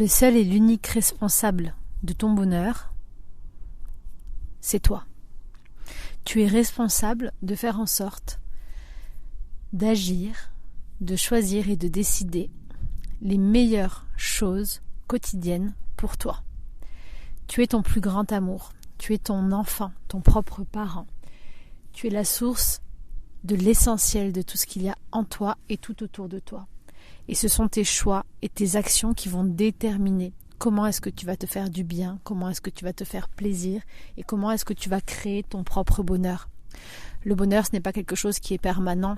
Le seul et l'unique responsable de ton bonheur, c'est toi. Tu es responsable de faire en sorte d'agir, de choisir et de décider les meilleures choses quotidiennes pour toi. Tu es ton plus grand amour, tu es ton enfant, ton propre parent. Tu es la source de l'essentiel de tout ce qu'il y a en toi et tout autour de toi. Et ce sont tes choix et tes actions qui vont déterminer comment est-ce que tu vas te faire du bien, comment est-ce que tu vas te faire plaisir et comment est-ce que tu vas créer ton propre bonheur. Le bonheur, ce n'est pas quelque chose qui est permanent,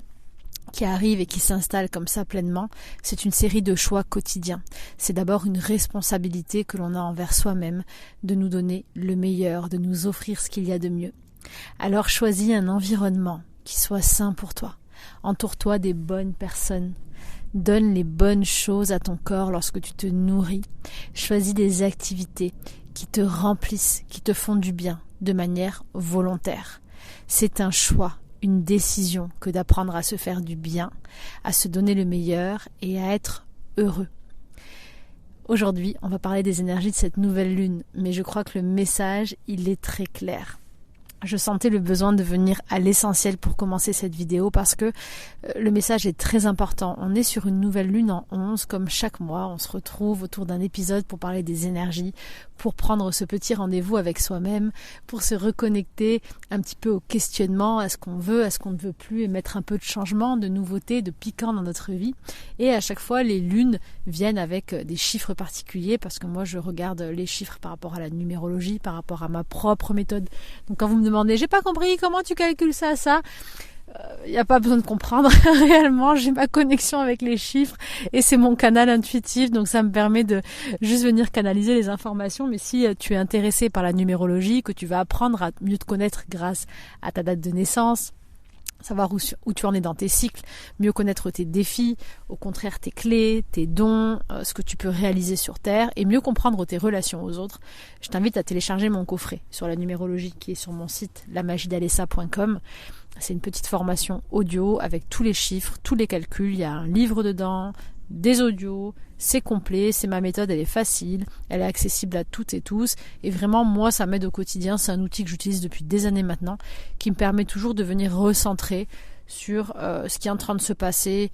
qui arrive et qui s'installe comme ça pleinement. C'est une série de choix quotidiens. C'est d'abord une responsabilité que l'on a envers soi-même de nous donner le meilleur, de nous offrir ce qu'il y a de mieux. Alors choisis un environnement qui soit sain pour toi. Entoure-toi des bonnes personnes. Donne les bonnes choses à ton corps lorsque tu te nourris. Choisis des activités qui te remplissent, qui te font du bien de manière volontaire. C'est un choix, une décision que d'apprendre à se faire du bien, à se donner le meilleur et à être heureux. Aujourd'hui, on va parler des énergies de cette nouvelle lune, mais je crois que le message, il est très clair. Je sentais le besoin de venir à l'essentiel pour commencer cette vidéo parce que le message est très important. On est sur une nouvelle lune en 11, comme chaque mois. On se retrouve autour d'un épisode pour parler des énergies, pour prendre ce petit rendez-vous avec soi-même, pour se reconnecter un petit peu au questionnement, à ce qu'on veut, à ce qu'on ne veut plus et mettre un peu de changement, de nouveauté, de piquant dans notre vie. Et à chaque fois, les lunes viennent avec des chiffres particuliers parce que moi, je regarde les chiffres par rapport à la numérologie, par rapport à ma propre méthode. Donc quand vous me demandez, j'ai pas compris comment tu calcules ça, il n'y a pas besoin de comprendre. Réellement, j'ai ma connexion avec les chiffres et c'est mon canal intuitif, donc ça me permet de juste venir canaliser les informations. Mais si tu es intéressé par la numérologie, que tu vas apprendre à mieux te connaître grâce à ta date de naissance, savoir où tu en es dans tes cycles, mieux connaître tes défis, au contraire tes clés, tes dons, ce que tu peux réaliser sur Terre et mieux comprendre tes relations aux autres, je t'invite à télécharger mon coffret sur la numérologie qui est sur mon site lamagiedalessa.com. C'est une petite formation audio avec tous les chiffres, tous les calculs, il y a un livre dedans, des audios, c'est complet, c'est ma méthode, elle est facile, elle est accessible à toutes et tous et vraiment moi ça m'aide au quotidien, c'est un outil que j'utilise depuis des années maintenant qui me permet toujours de venir recentrer sur ce qui est en train de se passer,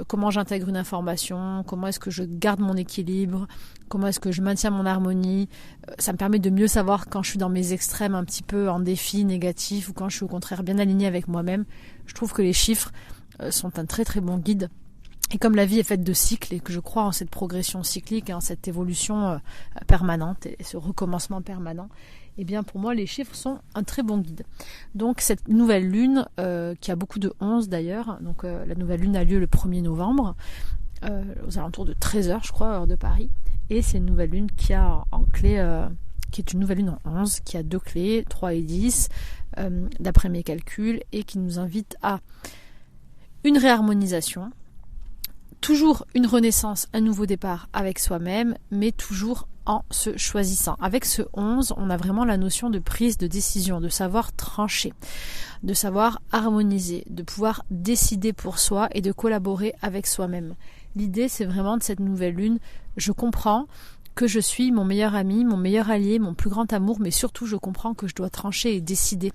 comment j'intègre une information, comment est-ce que je garde mon équilibre, comment est-ce que je maintiens mon harmonie, ça me permet de mieux savoir quand je suis dans mes extrêmes un petit peu en défi négatif ou quand je suis au contraire bien alignée avec moi-même. Je trouve que les chiffres sont un très très bon guide. Et comme la vie est faite de cycles et que je crois en cette progression cyclique, en cette évolution permanente et ce recommencement permanent, eh bien pour moi les chiffres sont un très bon guide. Donc cette nouvelle lune, qui a beaucoup de 11 d'ailleurs, donc la nouvelle lune a lieu le 1er novembre, aux alentours de 13h je crois, heure de Paris, et c'est une nouvelle lune qui a en clé, qui est une nouvelle lune en 11, qui a 2 clés, 3 et 10, d'après mes calculs, et qui nous invite à une réharmonisation, toujours une renaissance, un nouveau départ avec soi-même, mais toujours en se choisissant. Avec ce 11, on a vraiment la notion de prise de décision, de savoir trancher, de savoir harmoniser, de pouvoir décider pour soi et de collaborer avec soi-même. L'idée, c'est vraiment de cette nouvelle lune, je comprends que je suis mon meilleur ami, mon meilleur allié, mon plus grand amour, mais surtout je comprends que je dois trancher et décider.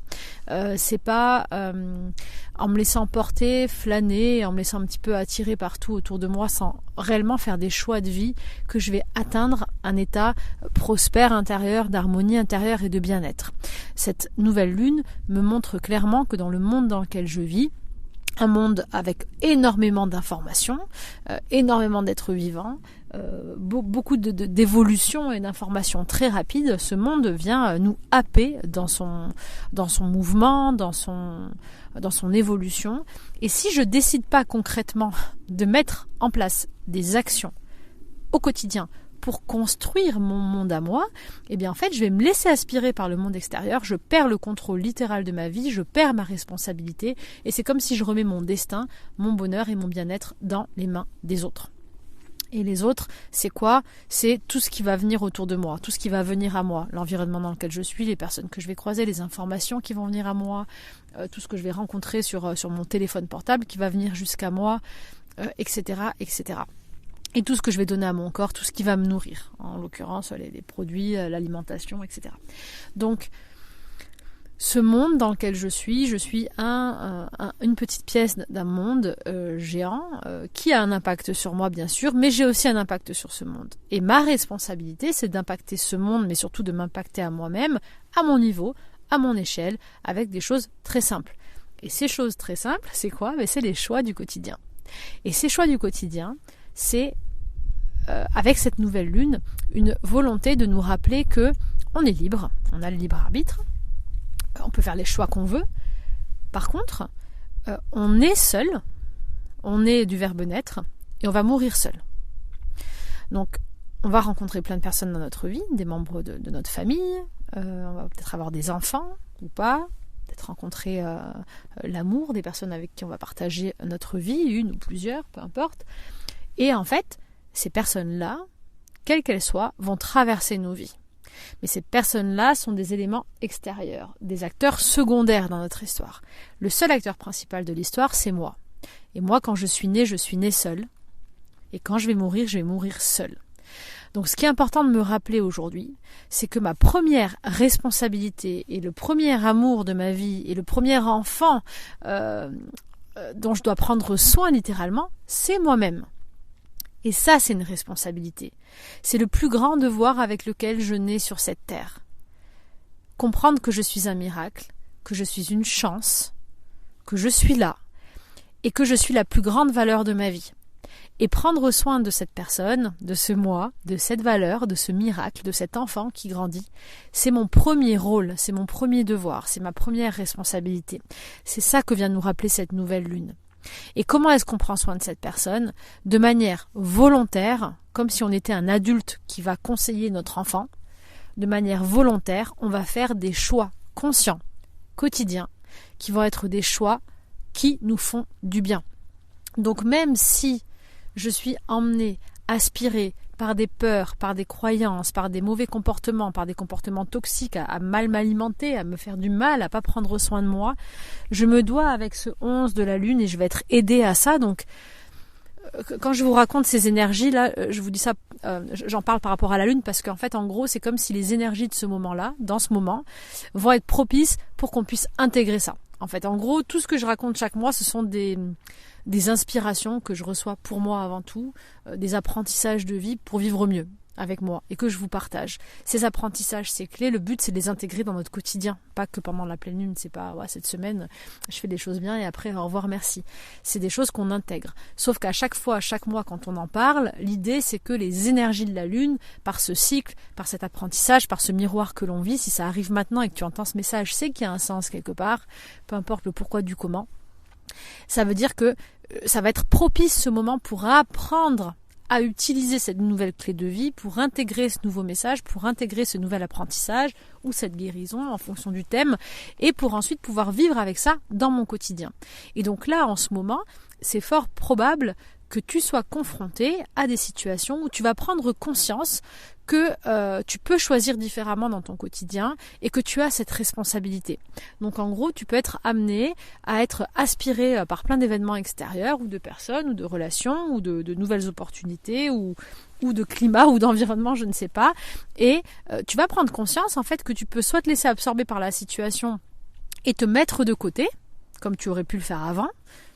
C'est pas en me laissant porter, flâner, en me laissant un petit peu attirer partout autour de moi sans réellement faire des choix de vie que je vais atteindre un état prospère intérieur, d'harmonie intérieure et de bien-être. Cette nouvelle lune me montre clairement que dans le monde dans lequel je vis, un monde avec énormément d'informations, énormément d'êtres vivants, beaucoup d'évolutions et d'informations très rapides, ce monde vient nous happer dans son mouvement, dans son évolution. Et si je décide pas concrètement de mettre en place des actions au quotidien pour construire mon monde à moi, eh bien en fait je vais me laisser aspirer par le monde extérieur, je perds le contrôle littéral de ma vie, je perds ma responsabilité et c'est comme si je remets mon destin, mon bonheur et mon bien-être dans les mains des autres. Et les autres, c'est quoi ? C'est tout ce qui va venir autour de moi, tout ce qui va venir à moi, l'environnement dans lequel je suis, les personnes que je vais croiser, les informations qui vont venir à moi, tout ce que je vais rencontrer sur mon téléphone portable qui va venir jusqu'à moi, etc., etc. et tout ce que je vais donner à mon corps, tout ce qui va me nourrir, en l'occurrence les produits, l'alimentation, etc. Donc, ce monde dans lequel je suis une petite pièce d'un monde géant qui a un impact sur moi bien sûr, mais j'ai aussi un impact sur ce monde. Et ma responsabilité, c'est d'impacter ce monde, mais surtout de m'impacter à moi-même, à mon niveau, à mon échelle, avec des choses très simples. Et ces choses très simples, c'est quoi ? C'est les choix du quotidien. Et ces choix du quotidien, c'est, avec cette nouvelle lune, une volonté de nous rappeler que on est libre, on a le libre arbitre, on peut faire les choix qu'on veut. Par contre, on est seul, on est du verbe naître, et on va mourir seul. Donc, on va rencontrer plein de personnes dans notre vie, des membres de notre famille, on va peut-être avoir des enfants ou pas, peut-être rencontrer l'amour des personnes avec qui on va partager notre vie, une ou plusieurs, peu importe. Et en fait, ces personnes-là, quelles qu'elles soient, vont traverser nos vies. Mais ces personnes-là sont des éléments extérieurs, des acteurs secondaires dans notre histoire. Le seul acteur principal de l'histoire, c'est moi. Et moi, quand je suis née seule. Et quand je vais mourir seule. Donc ce qui est important de me rappeler aujourd'hui, c'est que ma première responsabilité et le premier amour de ma vie et le premier enfant dont je dois prendre soin littéralement, c'est moi-même. Et ça, c'est une responsabilité. C'est le plus grand devoir avec lequel je nais sur cette terre. Comprendre que je suis un miracle, que je suis une chance, que je suis là, et que je suis la plus grande valeur de ma vie. Et prendre soin de cette personne, de ce moi, de cette valeur, de ce miracle, de cet enfant qui grandit, c'est mon premier rôle, c'est mon premier devoir, c'est ma première responsabilité. C'est ça que vient nous rappeler cette nouvelle lune. Et comment est-ce qu'on prend soin de cette personne ? De manière volontaire, comme si on était un adulte qui va conseiller notre enfant. De manière volontaire, on va faire des choix conscients, quotidiens, qui vont être des choix qui nous font du bien. Donc même si je suis emmenée, aspirée par des peurs, par des croyances, par des mauvais comportements, par des comportements toxiques, à mal m'alimenter, à me faire du mal, à pas prendre soin de moi, je me dois avec ce 11 de la lune et je vais être aidée à ça. Donc quand je vous raconte ces énergies là, je vous dis ça, j'en parle par rapport à la lune parce qu'en fait en gros c'est comme si les énergies de ce moment-là, dans ce moment, vont être propices pour qu'on puisse intégrer ça. En fait, en gros, tout ce que je raconte chaque mois, ce sont des inspirations que je reçois pour moi avant tout, des apprentissages de vie pour vivre mieux avec moi et que je vous partage. Ces apprentissages, ces clés, le but c'est de les intégrer dans notre quotidien, pas que pendant la pleine lune, c'est pas cette semaine je fais des choses bien et après au revoir merci. C'est des choses qu'on intègre. Sauf qu'à chaque fois, chaque mois quand on en parle, l'idée c'est que les énergies de la lune, par ce cycle, par cet apprentissage, par ce miroir que l'on vit, si ça arrive maintenant et que tu entends ce message, c'est qu'il y a un sens quelque part, peu importe le pourquoi du comment. Ça veut dire que ça va être propice ce moment pour apprendre à utiliser cette nouvelle clé de vie, pour intégrer ce nouveau message, pour intégrer ce nouvel apprentissage ou cette guérison en fonction du thème et pour ensuite pouvoir vivre avec ça dans mon quotidien. Et donc là, en ce moment, c'est fort probable que tu sois confronté à des situations où tu vas prendre conscience que tu peux choisir différemment dans ton quotidien et que tu as cette responsabilité. Donc en gros, tu peux être amené à être aspiré par plein d'événements extérieurs ou de personnes ou de relations ou de nouvelles opportunités ou de climat ou d'environnement, je ne sais pas. Et tu vas prendre conscience en fait que tu peux soit te laisser absorber par la situation et te mettre de côté, comme tu aurais pu le faire avant.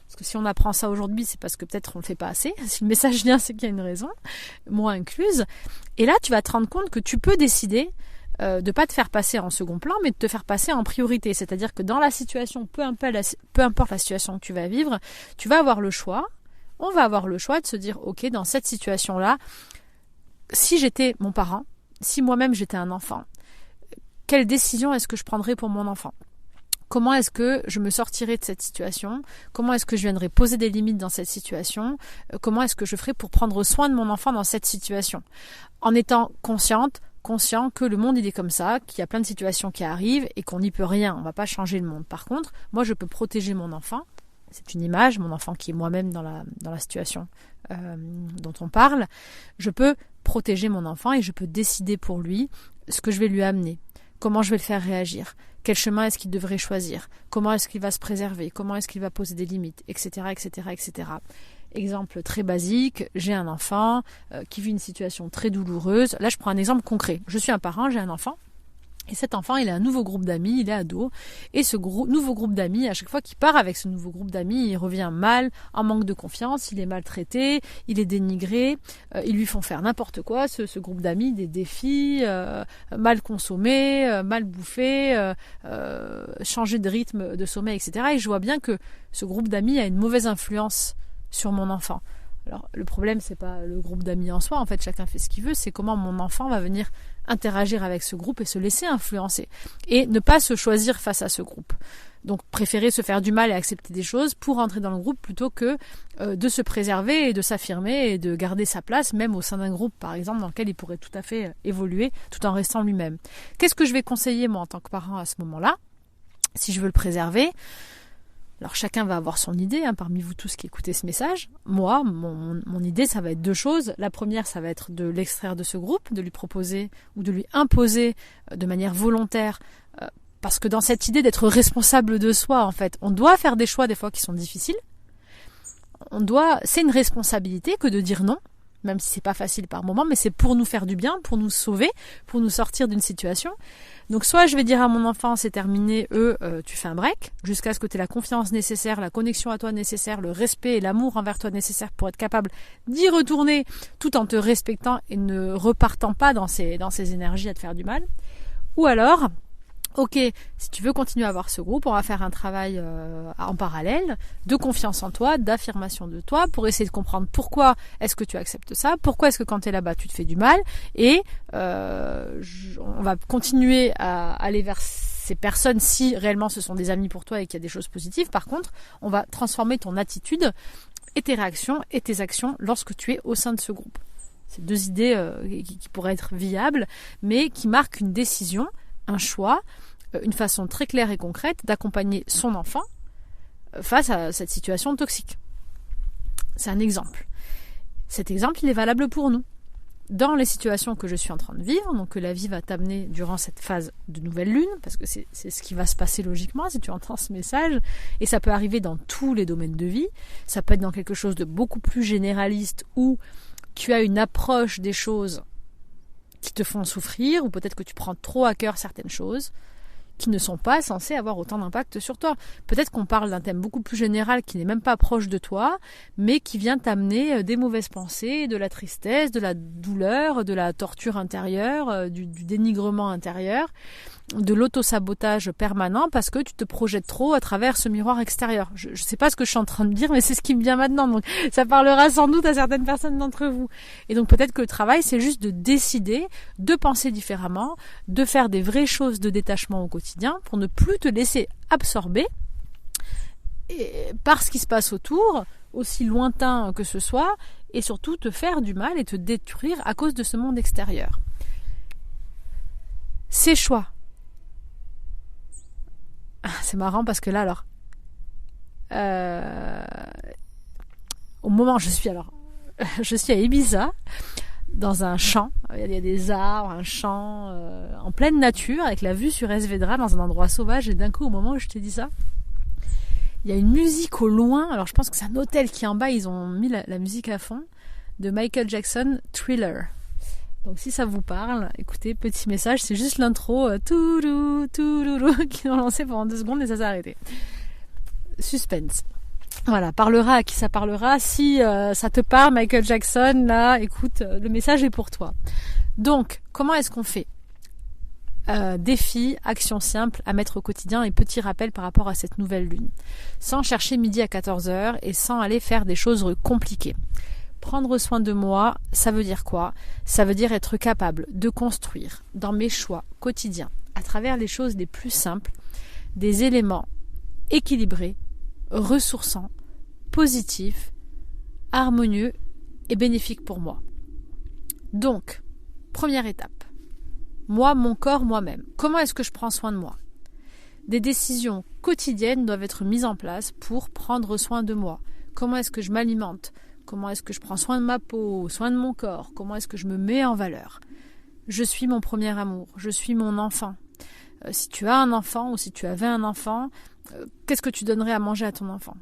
Parce que si on apprend ça aujourd'hui, c'est parce que peut-être on ne le fait pas assez. Si le message vient, c'est qu'il y a une raison, moi incluse. Et là, tu vas te rendre compte que tu peux décider de ne pas te faire passer en second plan, mais de te faire passer en priorité. C'est-à-dire que dans la situation, peu importe la situation que tu vas vivre, tu vas avoir le choix. On va avoir le choix de se dire, ok, dans cette situation-là, si j'étais mon parent, si moi-même j'étais un enfant, quelle décision est-ce que je prendrais pour mon enfant ? Comment est-ce que je me sortirais de cette situation ? Comment est-ce que je viendrais poser des limites dans cette situation ? Comment est-ce que je ferais pour prendre soin de mon enfant dans cette situation ? En étant conscient que le monde il est comme ça, qu'il y a plein de situations qui arrivent et qu'on n'y peut rien, on ne va pas changer le monde. Par contre, moi je peux protéger mon enfant, c'est une image, mon enfant qui est moi-même dans la situation dont on parle, je peux protéger mon enfant et je peux décider pour lui ce que je vais lui amener. Comment je vais le faire réagir? Quel chemin est-ce qu'il devrait choisir? Comment est-ce qu'il va se préserver? Comment est-ce qu'il va poser des limites? Etc., etc., etc. Exemple très basique, j'ai un enfant qui vit une situation très douloureuse. Là, je prends un exemple concret. Je suis un parent, j'ai un enfant. Et cet enfant, il a un nouveau groupe d'amis, il est ado. Et ce nouveau groupe d'amis, à chaque fois qu'il part avec ce nouveau groupe d'amis, il revient mal, en manque de confiance, il est maltraité, il est dénigré, ils lui font faire n'importe quoi, ce groupe d'amis, des défis, mal consommés, mal bouffés, changer de rythme de sommeil, etc. Et je vois bien que ce groupe d'amis a une mauvaise influence sur mon enfant. Alors, le problème, c'est pas le groupe d'amis en soi, en fait, chacun fait ce qu'il veut, c'est comment mon enfant va venir interagir avec ce groupe et se laisser influencer. Et ne pas se choisir face à ce groupe. Donc, préférer se faire du mal et accepter des choses pour entrer dans le groupe plutôt que de se préserver et de s'affirmer et de garder sa place, même au sein d'un groupe, par exemple, dans lequel il pourrait tout à fait évoluer tout en restant lui-même. Qu'est-ce que je vais conseiller, moi, en tant que parent, à ce moment-là, si je veux le préserver ? Alors chacun va avoir son idée, parmi vous tous qui écoutez ce message. Moi, mon idée, ça va être deux choses. La première, ça va être de l'extraire de ce groupe, de lui proposer ou de lui imposer de manière volontaire, parce que dans cette idée d'être responsable de soi, en fait, on doit faire des choix des fois qui sont difficiles. C'est une responsabilité que de dire non, même si c'est pas facile par moment, mais c'est pour nous faire du bien, pour nous sauver, pour nous sortir d'une situation. Donc soit je vais dire à mon enfant, c'est terminé, tu fais un break, jusqu'à ce que tu aies la confiance nécessaire, la connexion à toi nécessaire, le respect et l'amour envers toi nécessaire pour être capable d'y retourner tout en te respectant et ne repartant pas dans ces énergies à te faire du mal. Ou alors, ok, si tu veux continuer à avoir ce groupe, on va faire un travail en parallèle de confiance en toi, d'affirmation de toi, pour essayer de comprendre pourquoi est-ce que tu acceptes ça, pourquoi est-ce que quand tu es là-bas tu te fais du mal, et on va continuer à aller vers ces personnes si réellement ce sont des amis pour toi et qu'il y a des choses positives. Par contre, on va transformer ton attitude et tes réactions et tes actions lorsque tu es au sein de ce groupe. C'est deux idées qui pourraient être viables, mais qui marquent une décision, un choix, une façon très claire et concrète d'accompagner son enfant face à cette situation toxique. C'est un exemple. Cet exemple, il est valable pour nous. Dans les situations que je suis en train de vivre, donc que la vie va t'amener durant cette phase de nouvelle lune, parce que c'est ce qui va se passer logiquement si tu entends ce message, et ça peut arriver dans tous les domaines de vie, ça peut être dans quelque chose de beaucoup plus généraliste où tu as une approche des choses qui te font souffrir, ou peut-être que tu prends trop à cœur certaines choses qui ne sont pas censées avoir autant d'impact sur toi. Peut-être qu'on parle d'un thème beaucoup plus général qui n'est même pas proche de toi, mais qui vient t'amener des mauvaises pensées, de la tristesse, de la douleur, de la torture intérieure, du dénigrement intérieur, de l'auto-sabotage permanent parce que tu te projettes trop à travers ce miroir extérieur. Je ne sais pas ce que je suis en train de dire, mais c'est ce qui me vient maintenant. Donc ça parlera sans doute à certaines personnes d'entre vous. Et donc peut-être que le travail, c'est juste de décider, de penser différemment, de faire des vraies choses de détachement au quotidien pour ne plus te laisser absorber par ce qui se passe autour, aussi lointain que ce soit, et surtout te faire du mal et te détruire à cause de ce monde extérieur. Ces choix. C'est marrant parce que là, alors, au moment où je suis à Ibiza, dans un champ, il y a des arbres, un champ, en pleine nature, avec la vue sur Esvedra, dans un endroit sauvage, et d'un coup, au moment où je te dis ça, il y a une musique au loin, alors je pense que c'est un hôtel qui est en bas, ils ont mis la musique à fond, de Michael Jackson, Thriller. Donc si ça vous parle, écoutez, petit message, c'est juste l'intro tourou, qu'ils ont lancé pendant 2 secondes et ça s'est arrêté. Suspense. Voilà, parlera à qui ça parlera. Si ça te parle, Michael Jackson, là, écoute, le message est pour toi. Donc, comment est-ce qu'on fait ? Défi, action simple à mettre au quotidien et petit rappel par rapport à cette nouvelle lune. Sans chercher midi à 14h et sans aller faire des choses compliquées. Prendre soin de moi, ça veut dire quoi ? Ça veut dire être capable de construire dans mes choix quotidiens, à travers les choses les plus simples, des éléments équilibrés, ressourçants, positifs, harmonieux et bénéfiques pour moi. Donc, première étape, moi, mon corps, moi-même. Comment est-ce que je prends soin de moi ? Des décisions quotidiennes doivent être mises en place pour prendre soin de moi. Comment est-ce que je m'alimente ? Comment est-ce que je prends soin de ma peau, soin de mon corps ? Comment est-ce que je me mets en valeur ? Je suis mon premier amour, je suis mon enfant. Si tu as un enfant ou si tu avais un enfant, qu'est-ce que tu donnerais à manger à ton enfant ?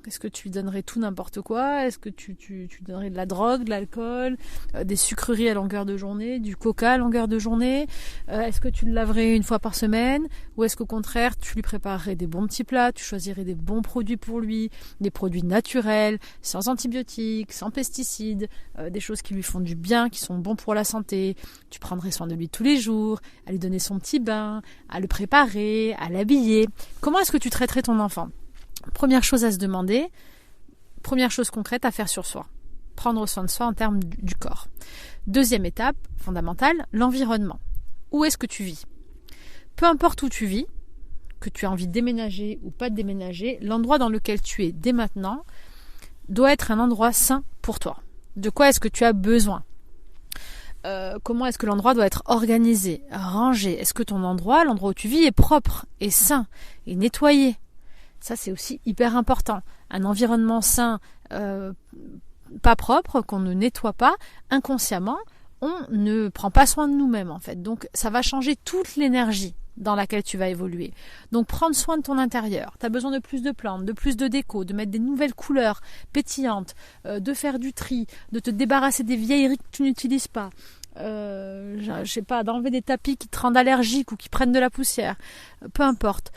Est-ce que tu lui donnerais tout n'importe quoi ? Est-ce que tu donnerais de la drogue, de l'alcool, des sucreries à longueur de journée, du coca à longueur de journée ? Est-ce que tu le laverais une fois par semaine ? Ou est-ce qu'au contraire, tu lui préparerais des bons petits plats, tu choisirais des bons produits pour lui, des produits naturels, sans antibiotiques, sans pesticides, des choses qui lui font du bien, qui sont bons pour la santé. Tu prendrais soin de lui tous les jours, à lui donner son petit bain, à le préparer, à l'habiller. Comment est-ce que tu traiterais ton enfant ? Première chose à se demander, première chose concrète à faire sur soi. Prendre soin de soi en termes du corps. Deuxième étape, fondamentale, l'environnement. Où est-ce que tu vis ? Peu importe où tu vis, que tu as envie de déménager ou pas de déménager, l'endroit dans lequel tu es dès maintenant doit être un endroit sain pour toi. De quoi est-ce que tu as besoin ? Comment est-ce que l'endroit doit être organisé, rangé ? Est-ce que ton endroit, l'endroit où tu vis, est propre, est sain, est nettoyé ? Ça, c'est aussi hyper important. Un environnement sain, pas propre, qu'on ne nettoie pas, inconsciemment, on ne prend pas soin de nous-mêmes, en fait. Donc, ça va changer toute l'énergie dans laquelle tu vas évoluer. Donc, prendre soin de ton intérieur. Tu as besoin de plus de plantes, de plus de déco, de mettre des nouvelles couleurs pétillantes, de faire du tri, de te débarrasser des vieilleries que tu n'utilises pas. Je sais pas, d'enlever des tapis qui te rendent allergique ou qui prennent de la poussière. Peu importe.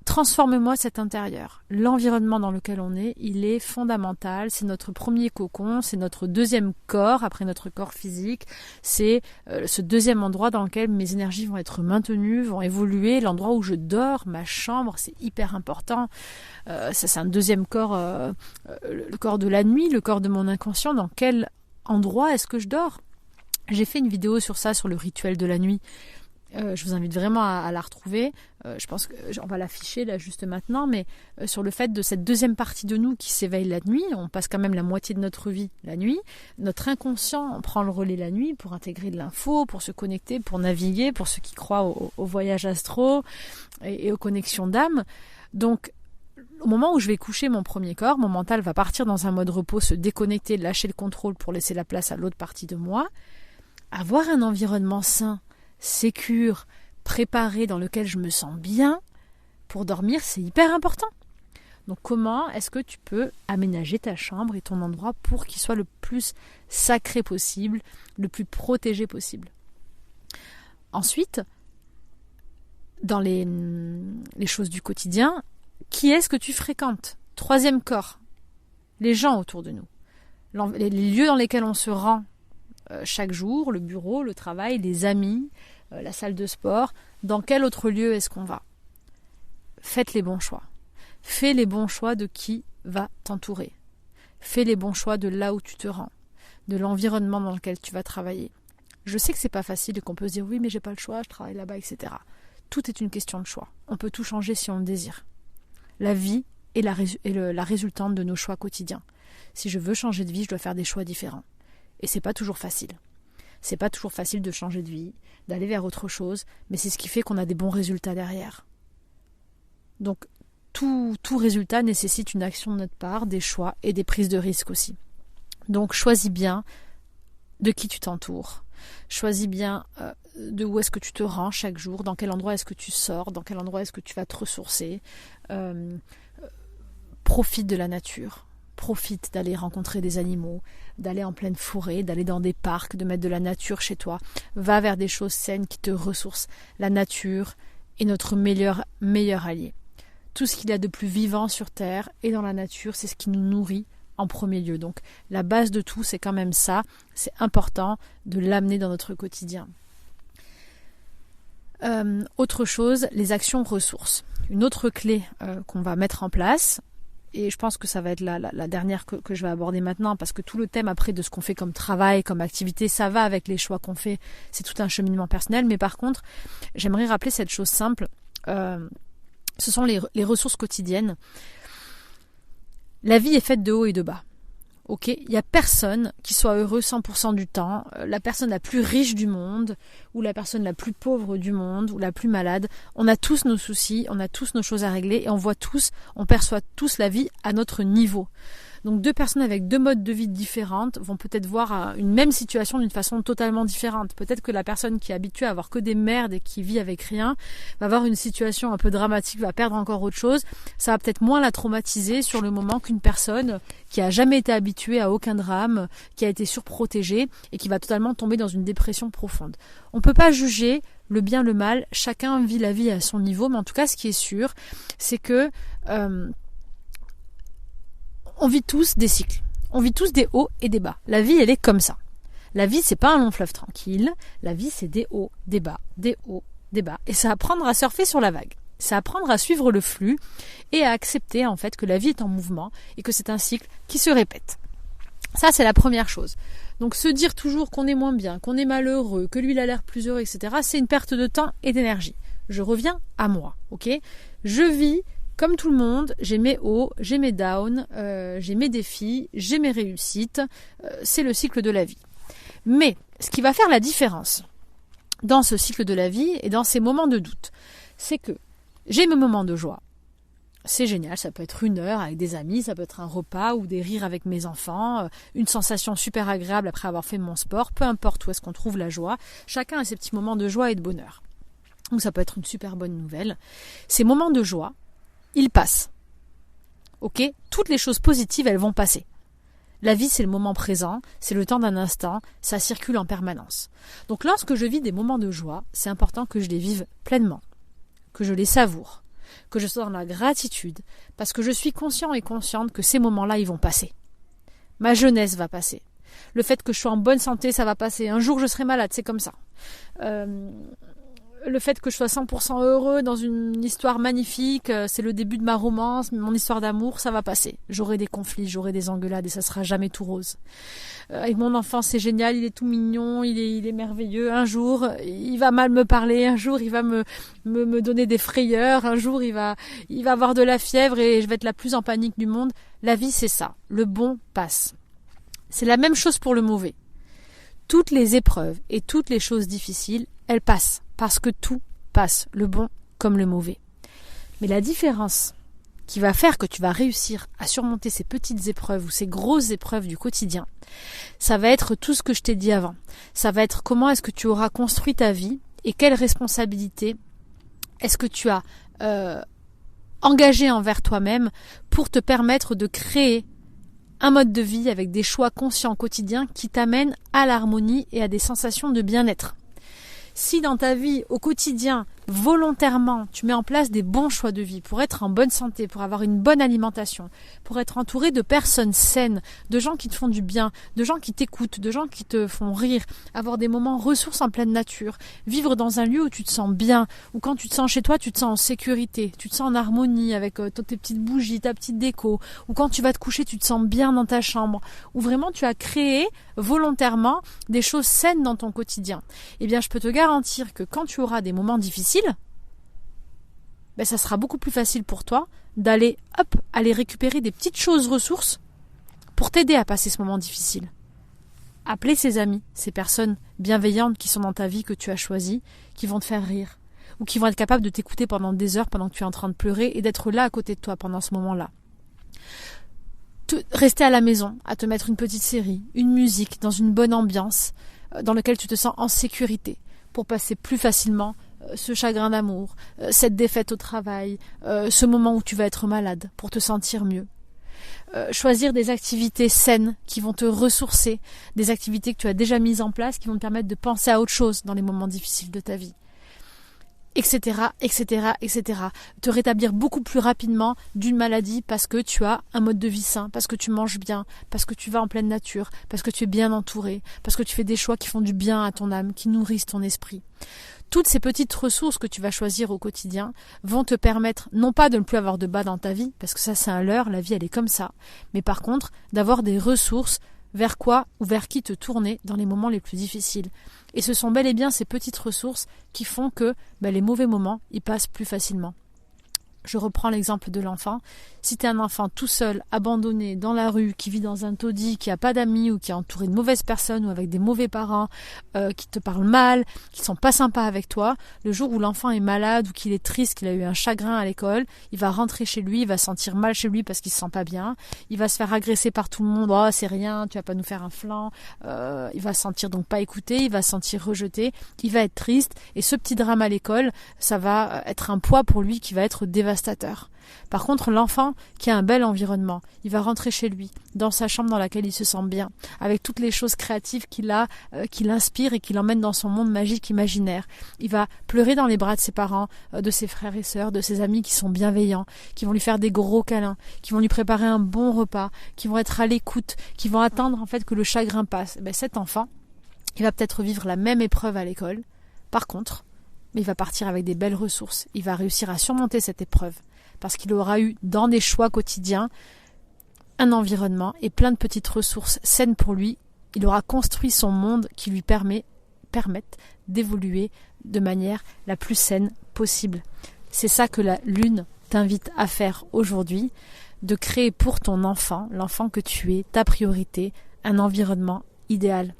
Transforme-moi cet intérieur. L'environnement dans lequel on est, il est fondamental. C'est notre premier cocon, c'est notre deuxième corps, après notre corps physique. C'est ce deuxième endroit dans lequel mes énergies vont être maintenues, vont évoluer. L'endroit où je dors, ma chambre, c'est hyper important. Ça, c'est un deuxième corps, le corps de la nuit, le corps de mon inconscient. Dans quel endroit est-ce que je dors ? J'ai fait une vidéo sur ça, sur le rituel de la nuit. Je vous invite vraiment à la retrouver. Je pense qu'on va l'afficher là juste maintenant, mais sur le fait de cette deuxième partie de nous qui s'éveille la nuit. On passe quand même la moitié de notre vie la nuit. Notre inconscient prend le relais la nuit pour intégrer de l'info, pour se connecter, pour naviguer, pour ceux qui croient au voyage astro et aux connexions d'âme. Donc, au moment où je vais coucher mon premier corps, mon mental va partir dans un mode repos, se déconnecter, lâcher le contrôle pour laisser la place à l'autre partie de moi. Avoir un environnement sain, sécure, préparé, dans lequel je me sens bien pour dormir, c'est hyper important. Donc comment est-ce que tu peux aménager ta chambre et ton endroit pour qu'il soit le plus sacré possible, le plus protégé possible ? Ensuite, dans les choses du quotidien, qui est-ce que tu fréquentes ? Troisième corps, les gens autour de nous, les lieux dans lesquels on se rend chaque jour, le bureau, le travail, les amis, la salle de sport. Dans quel autre lieu est-ce qu'on va ? Faites les bons choix. Fais les bons choix de qui va t'entourer. Fais les bons choix de là où tu te rends, de l'environnement dans lequel tu vas travailler. Je sais que c'est pas facile et qu'on peut se dire oui mais j'ai pas le choix, je travaille là-bas, etc. Tout est une question de choix. On peut tout changer si on le désire. La vie est la résultante de nos choix quotidiens. Si je veux changer de vie, je dois faire des choix différents. Et c'est pas toujours facile. C'est pas toujours facile de changer de vie, d'aller vers autre chose, mais c'est ce qui fait qu'on a des bons résultats derrière. Donc, tout résultat nécessite une action de notre part, des choix et des prises de risques aussi. Donc, choisis bien de qui tu t'entoures. Choisis bien de où est-ce que tu te rends chaque jour, dans quel endroit est-ce que tu sors, dans quel endroit est-ce que tu vas te ressourcer. Profite de la nature. Profite d'aller rencontrer des animaux, d'aller en pleine forêt, d'aller dans des parcs, de mettre de la nature chez toi. Va vers des choses saines qui te ressourcent. La nature est notre meilleur allié. Tout ce qu'il y a de plus vivant sur Terre et dans la nature, c'est ce qui nous nourrit en premier lieu. Donc la base de tout, c'est quand même ça. C'est important de l'amener dans notre quotidien. Autre chose, les actions ressources. Une autre clé qu'on va mettre en place, et je pense que ça va être la dernière que je vais aborder maintenant, parce que tout le thème après de ce qu'on fait comme travail, comme activité, ça va avec les choix qu'on fait, c'est tout un cheminement personnel. Mais par contre, j'aimerais rappeler cette chose simple, ce sont les ressources quotidiennes. La vie est faite de haut et de bas. Ok, il n'y a personne qui soit heureux 100% du temps. La personne la plus riche du monde, ou la personne la plus pauvre du monde, ou la plus malade. On a tous nos soucis, on a tous nos choses à régler, et on perçoit tous la vie à notre niveau. Donc 2 personnes avec 2 modes de vie différents vont peut-être voir une même situation d'une façon totalement différente. Peut-être que la personne qui est habituée à avoir que des merdes et qui vit avec rien va avoir une situation un peu dramatique, va perdre encore autre chose. Ça va peut-être moins la traumatiser sur le moment qu'une personne qui a jamais été habituée à aucun drame, qui a été surprotégée et qui va totalement tomber dans une dépression profonde. On peut pas juger le bien, le mal, chacun vit la vie à son niveau, mais en tout cas ce qui est sûr, c'est que on vit tous des cycles, on vit tous des hauts et des bas. La vie, elle est comme ça. La vie, c'est pas un long fleuve tranquille, la vie, c'est des hauts, des bas, des hauts, des bas. Et c'est apprendre à surfer sur la vague, c'est apprendre à suivre le flux et à accepter en fait que la vie est en mouvement et que c'est un cycle qui se répète. Ça, c'est la première chose. Donc se dire toujours qu'on est moins bien, qu'on est malheureux, que lui il a l'air plus heureux, etc., c'est une perte de temps et d'énergie. Je reviens à moi, ok ? Je vis comme tout le monde, j'ai mes hauts, j'ai mes downs, j'ai mes défis, j'ai mes réussites, c'est le cycle de la vie. Mais ce qui va faire la différence dans ce cycle de la vie et dans ces moments de doute, c'est que j'ai mes moments de joie. C'est génial, ça peut être 1 heure avec des amis, ça peut être un repas ou des rires avec mes enfants, une sensation super agréable après avoir fait mon sport, peu importe où est-ce qu'on trouve la joie, chacun a ses petits moments de joie et de bonheur. Donc ça peut être une super bonne nouvelle. Ces moments de joie, ils passent. Ok ? Toutes les choses positives, elles vont passer. La vie, c'est le moment présent, c'est le temps d'un instant, ça circule en permanence. Donc lorsque je vis des moments de joie, c'est important que je les vive pleinement, que je les savoure, que je sois dans la gratitude, parce que je suis conscient et consciente que ces moments-là, ils vont passer. Ma jeunesse va passer. Le fait que je sois en bonne santé, ça va passer. Un jour, je serai malade, c'est comme ça. Le fait que je sois 100% heureux dans une histoire magnifique, c'est le début de ma romance, mon histoire d'amour, ça va passer. J'aurai des conflits, j'aurai des engueulades et ça sera jamais tout rose. Avec mon enfant, c'est génial, il est tout mignon, il est merveilleux. Un jour, il va mal me parler, un jour, il va me donner des frayeurs, un jour, il va avoir de la fièvre et je vais être la plus en panique du monde. La vie, c'est ça. Le bon passe. C'est la même chose pour le mauvais. Toutes les épreuves et toutes les choses difficiles, elles passent. Parce que tout passe, le bon comme le mauvais. Mais la différence qui va faire que tu vas réussir à surmonter ces petites épreuves ou ces grosses épreuves du quotidien, ça va être tout ce que je t'ai dit avant. Ça va être comment est-ce que tu auras construit ta vie et quelle responsabilité est-ce que tu as engagé envers toi-même pour te permettre de créer un mode de vie avec des choix conscients quotidiens qui t'amènent à l'harmonie et à des sensations de bien-être. Si dans ta vie, au quotidien, volontairement, tu mets en place des bons choix de vie pour être en bonne santé, pour avoir une bonne alimentation, pour être entouré de personnes saines, de gens qui te font du bien, de gens qui t'écoutent, de gens qui te font rire, avoir des moments ressources en pleine nature, vivre dans un lieu où tu te sens bien, où quand tu te sens chez toi, tu te sens en sécurité, tu te sens en harmonie avec tes petites bougies, ta petite déco, ou quand tu vas te coucher, tu te sens bien dans ta chambre, où vraiment tu as créé volontairement des choses saines dans ton quotidien. Eh bien, je peux te garantir que quand tu auras des moments difficiles, ça sera beaucoup plus facile pour toi d'aller aller récupérer des petites choses ressources pour t'aider à passer ce moment difficile. Appeler ses amis, ces personnes bienveillantes qui sont dans ta vie, que tu as choisies, qui vont te faire rire, ou qui vont être capables de t'écouter pendant des heures pendant que tu es en train de pleurer et d'être là à côté de toi pendant ce moment-là. Rester à la maison, à te mettre une petite série, une musique, dans une bonne ambiance, dans laquelle tu te sens en sécurité, pour passer plus facilement ce chagrin d'amour, cette défaite au travail, ce moment où tu vas être malade, pour te sentir mieux. Choisir des activités saines qui vont te ressourcer, des activités que tu as déjà mises en place qui vont te permettre de penser à autre chose dans les moments difficiles de ta vie. Etc., etc., etc. Te rétablir beaucoup plus rapidement d'une maladie parce que tu as un mode de vie sain, parce que tu manges bien, parce que tu vas en pleine nature, parce que tu es bien entouré, parce que tu fais des choix qui font du bien à ton âme, qui nourrissent ton esprit. Toutes ces petites ressources que tu vas choisir au quotidien vont te permettre, non pas de ne plus avoir de bas dans ta vie, parce que ça c'est un leurre, la vie elle est comme ça, mais par contre d'avoir des ressources vers quoi ou vers qui te tourner dans les moments les plus difficiles. Et ce sont bel et bien ces petites ressources qui font que les mauvais moments, ils passent plus facilement. Je reprends l'exemple de l'enfant. Si tu es un enfant tout seul, abandonné, dans la rue, qui vit dans un taudis, qui n'a pas d'amis ou qui est entouré de mauvaises personnes ou avec des mauvais parents, qui te parlent mal, qui sont pas sympas avec toi, le jour où l'enfant est malade ou qu'il est triste, qu'il a eu un chagrin à l'école, il va rentrer chez lui, il va se sentir mal chez lui parce qu'il se sent pas bien, il va se faire agresser par tout le monde, oh c'est rien, tu vas pas nous faire un flanc, il va se sentir donc pas écouté, il va se sentir rejeté, il va être triste et ce petit drame à l'école, ça va être un poids pour lui qui va être dévastateur. Par contre, l'enfant qui a un bel environnement, il va rentrer chez lui, dans sa chambre dans laquelle il se sent bien, avec toutes les choses créatives qu'il a, qui l'inspirent et qui l'emmènent dans son monde magique imaginaire. Il va pleurer dans les bras de ses parents, de ses frères et sœurs, de ses amis qui sont bienveillants, qui vont lui faire des gros câlins, qui vont lui préparer un bon repas, qui vont être à l'écoute, qui vont attendre en fait que le chagrin passe. Cet enfant, il va peut-être vivre la même épreuve à l'école. Par contre, il va partir avec des belles ressources. Il va réussir à surmonter cette épreuve. Parce qu'il aura eu dans des choix quotidiens un environnement et plein de petites ressources saines pour lui. Il aura construit son monde qui lui permettent d'évoluer de manière la plus saine possible. C'est ça que la Lune t'invite à faire aujourd'hui, de créer pour ton enfant, l'enfant que tu es, ta priorité, un environnement idéal.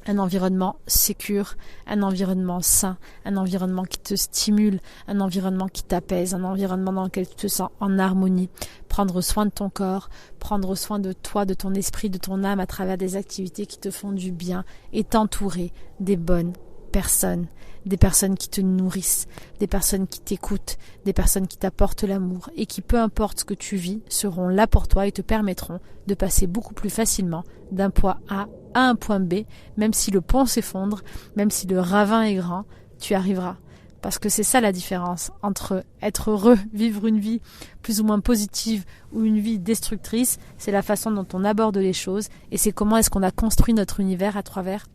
Un environnement sécure, un environnement sain, un environnement qui te stimule, un environnement qui t'apaise, un environnement dans lequel tu te sens en harmonie. Prendre soin de ton corps, prendre soin de toi, de ton esprit, de ton âme à travers des activités qui te font du bien et t'entourer des bonnes personnes, des personnes qui te nourrissent, des personnes qui t'écoutent, des personnes qui t'apportent l'amour et qui, peu importe ce que tu vis, seront là pour toi et te permettront de passer beaucoup plus facilement d'un point A à un point B, même si le pont s'effondre, même si le ravin est grand, tu arriveras. Parce que c'est ça la différence entre être heureux, vivre une vie plus ou moins positive ou une vie destructrice, c'est la façon dont on aborde les choses et c'est comment est-ce qu'on a construit notre univers à travers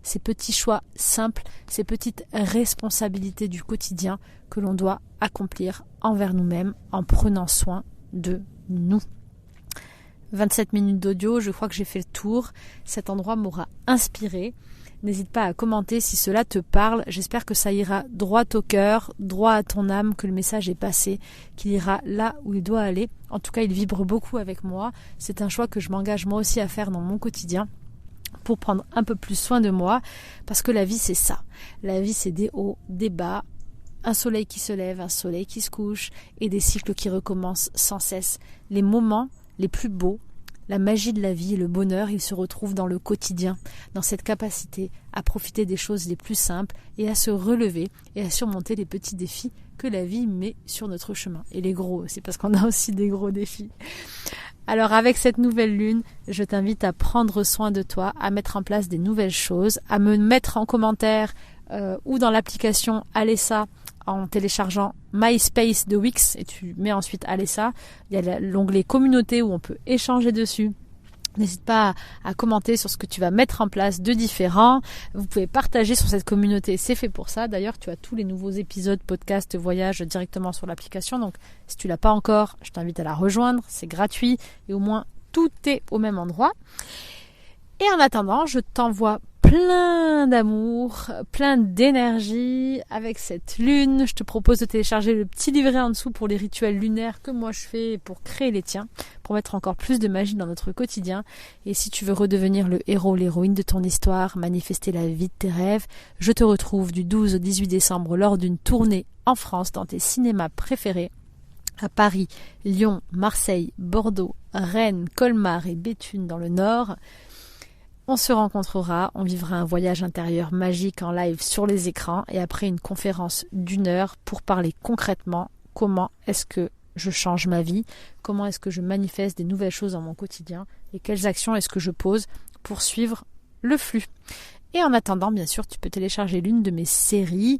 ces petits choix simples, ces petites responsabilités du quotidien que l'on doit accomplir envers nous-mêmes en prenant soin de nous. 27 minutes d'audio, je crois que j'ai fait le tour. Cet endroit m'aura inspiré. N'hésite pas à commenter si cela te parle. J'espère que ça ira droit au cœur, droit à ton âme, que le message est passé, qu'il ira là où il doit aller. En tout cas, il vibre beaucoup avec moi. C'est un choix que je m'engage moi aussi à faire dans mon quotidien, pour prendre un peu plus soin de moi, parce que la vie c'est ça. La vie c'est des hauts, des bas, un soleil qui se lève, un soleil qui se couche, et des cycles qui recommencent sans cesse. Les moments les plus beaux, la magie de la vie et le bonheur, ils se retrouvent dans le quotidien, dans cette capacité à profiter des choses les plus simples et à se relever et à surmonter les petits défis que la vie met sur notre chemin. Et les gros, c'est parce qu'on a aussi des gros défis. Alors avec cette nouvelle lune, je t'invite à prendre soin de toi, à mettre en place des nouvelles choses, à me mettre en commentaire ou dans l'application Alessa en téléchargeant MySpace de Wix et tu mets ensuite Alessa. Il y a l'onglet communauté où on peut échanger dessus. N'hésite pas à commenter sur ce que tu vas mettre en place de différent. Vous pouvez partager sur cette communauté, c'est fait pour ça. D'ailleurs, tu as tous les nouveaux épisodes, podcasts, voyages directement sur l'application. Donc, si tu l'as pas encore, je t'invite à la rejoindre. C'est gratuit et au moins tout est au même endroit. Et en attendant, je t'envoie plein d'amour, plein d'énergie avec cette lune. Je te propose de télécharger le petit livret en dessous pour les rituels lunaires que moi je fais pour créer les tiens, pour mettre encore plus de magie dans notre quotidien. Et si tu veux redevenir le héros, l'héroïne de ton histoire, manifester la vie de tes rêves, je te retrouve du 12 au 18 décembre lors d'une tournée en France dans tes cinémas préférés. À Paris, Lyon, Marseille, Bordeaux, Rennes, Colmar et Béthune dans le Nord. On se rencontrera, on vivra un voyage intérieur magique en live sur les écrans et après une conférence d'1 heure pour parler concrètement comment est-ce que je change ma vie, comment est-ce que je manifeste des nouvelles choses dans mon quotidien et quelles actions est-ce que je pose pour suivre le flux. Et en attendant, bien sûr, tu peux télécharger l'une de mes séries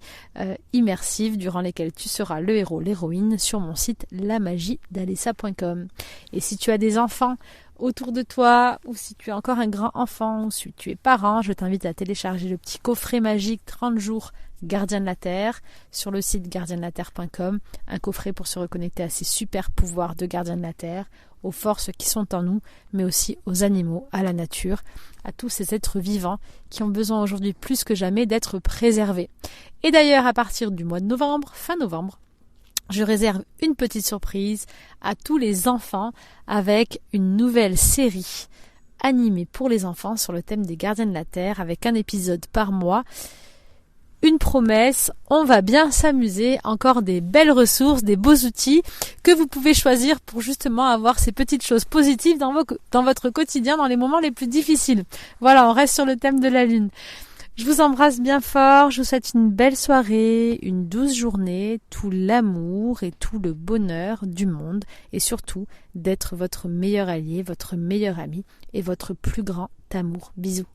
immersives durant lesquelles tu seras le héros, l'héroïne sur mon site lamagiedalessa.com. Et si tu as des enfants autour de toi, ou si tu es encore un grand enfant, ou si tu es parent, je t'invite à télécharger le petit coffret magique 30 jours Gardien de la Terre sur le site gardiendelaterre.com, un coffret pour se reconnecter à ces super pouvoirs de gardien de la Terre, aux forces qui sont en nous, mais aussi aux animaux, à la nature, à tous ces êtres vivants qui ont besoin aujourd'hui plus que jamais d'être préservés. Et d'ailleurs, à partir du mois de novembre, fin novembre, je réserve une petite surprise à tous les enfants avec une nouvelle série animée pour les enfants sur le thème des gardiens de la Terre avec un épisode par mois. Une promesse, on va bien s'amuser, encore des belles ressources, des beaux outils que vous pouvez choisir pour justement avoir ces petites choses positives dans votre quotidien, dans les moments les plus difficiles. Voilà, on reste sur le thème de la Lune. Je vous embrasse bien fort, je vous souhaite une belle soirée, une douce journée, tout l'amour et tout le bonheur du monde et surtout d'être votre meilleur allié, votre meilleur ami et votre plus grand amour. Bisous.